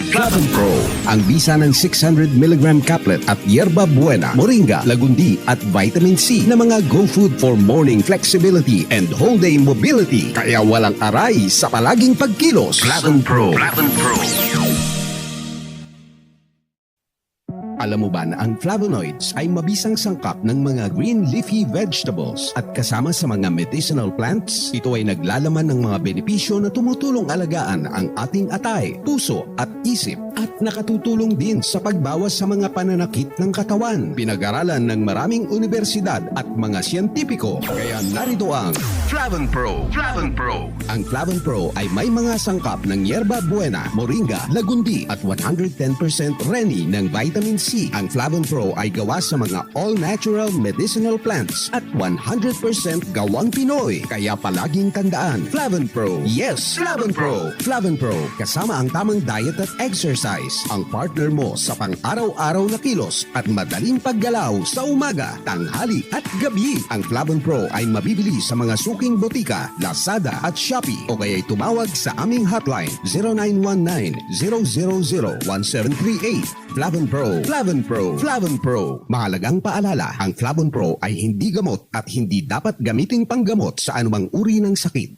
Flavon Pro, ang bisa ng 600mg caplet at yerba buena, moringa, lagundi at vitamin C na mga go food for morning flexibility and whole day mobility. Kaya walang aray sa palaging pagkilos. Flavon Pro. Flavon Pro. Alam mo ba na ang flavonoids ay mabisang sangkap ng mga green leafy vegetables at kasama sa mga medicinal plants? Ito ay naglalaman ng mga benepisyo na tumutulong alagaan ang ating atay, puso at isip at nakatutulong din sa pagbawas sa mga pananakit ng katawan. Pinag-aralan ng maraming universidad at mga siyentipiko. Kaya narito ang Flavon Pro. Flavon Pro. Ang Flavon Pro ay may mga sangkap ng yerba buena, moringa, lagundi at 110% reni ng vitamin C. Ang Flavon Pro ay gawa sa mga all-natural medicinal plants at 100% gawang Pinoy. Kaya palaging tandaan, Flavon Pro. Yes, Flavon Pro. Flavon Pro, kasama ang tamang diet at exercise. Ang partner mo sa pang-araw-araw na kilos at madaling paggalaw sa umaga, tanghali at gabi. Ang Flavon Pro ay mabibili sa mga suking botika, Lazada at Shopee o kaya'y tumawag sa aming hotline 0919-000-1738. Flavon Pro. Flavon Pro. Flavon Pro. Mahalagang paalala, ang Flavon Pro ay hindi gamot at hindi dapat gamiting panggamot sa anumang uri ng sakit.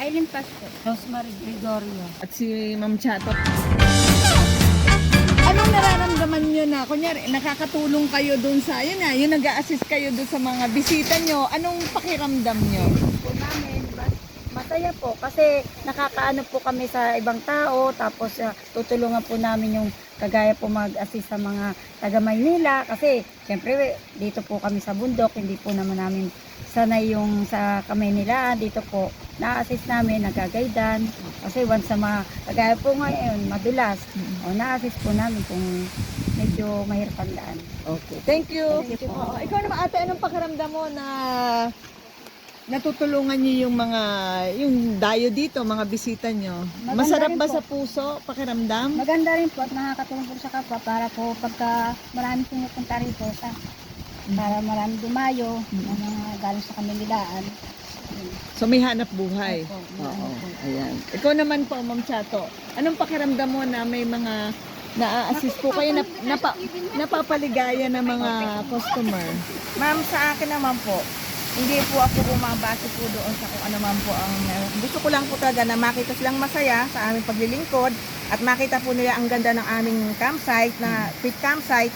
Aileen Pasco, Rosemary Gregorio. At si Ma'am Chato. Anong nararamdaman nyo na, kunyari, nakakatulong kayo dun sa, yun nga, yung nag-a-assist kayo dun sa mga bisita nyo, anong pakiramdam nyo? Po namin, masaya po kasi nakakaano po kami sa ibang tao, tapos tutulungan po namin yung kagaya po mag-assist sa mga taga Maynila kasi syempre dito po kami sa bundok, hindi po naman namin sanay yung sa Kamaynilaan. Dito po na-assist namin, nagagaydan kasi once sa mga kagaya po ngayon madulas, na-assist po namin kung medyo mahirap ang daan. Okay, thank you. Thank you po. Oo, ikaw naman ate, anong pakiramdam mo na natutulungan niyo yung dayo dito, mga bisita nyo? Maganda Masarap rin ba po. sa puso, pakiramdam? Maganda rin po at nakakatulong po sa kapwa para po pagka marami pumupunta rito para marami dumayo na mga galing sa Kamaynilaan. So may hanap buhay. Opo, may Oo, hanap buhay. ayan. Ikaw naman po, Ma'am Chato, anong pakiramdam mo na may mga na-assist po kayo, napapaligaya ng mga customer? Ma'am, sa akin naman po, hindi po ako bumabase po doon sa kung ano man po ang gusto ko lang po talaga na makita silang masaya sa aming paglilingkod at makita po nila ang ganda ng aming campsite na pit campsite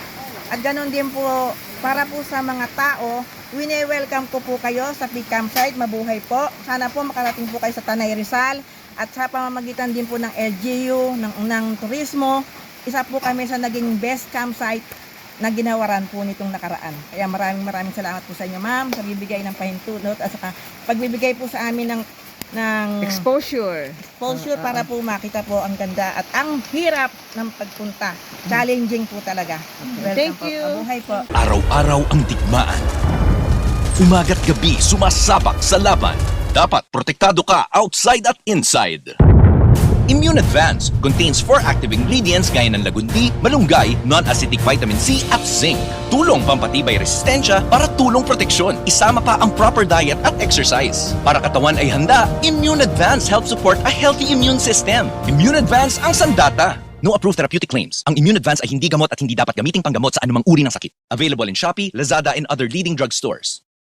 at ganoon din po para po sa mga tao, wini-welcome ko po kayo sa pit campsite. Mabuhay po. Sana po makarating po kayo sa Tanay Rizal at sa pamamagitan din po ng LGU, ng turismo, isa po kami sa naging best campsite na ginawaran po nitong nakaraan. Kaya maraming salamat po sa inyo, ma'am, sa bibigay ng pahintulot at saka pagbibigay po sa amin ng Exposure. para po makita po ang ganda at ang hirap ng pagpunta. Challenging po talaga. Welcome Thank po. you. Mabuhay po. Araw-araw ang digmaan. Umaga't gabi sumasabak sa laban. Dapat protektado ka outside at inside. Immune Advance contains 4 active ingredients gaya ng lagundi, malunggay, non-acidic vitamin C at zinc. Tulong pampatibay resistensya para tulong proteksyon. Isama pa ang proper diet at exercise. Para katawan ay handa, Immune Advance helps support a healthy immune system. Immune Advance ang sandata. No approved therapeutic claims. Ang Immune Advance ay hindi gamot at hindi dapat gamiting panggamot sa anumang uri ng sakit. Available in Shopee, Lazada, and other leading drugstores.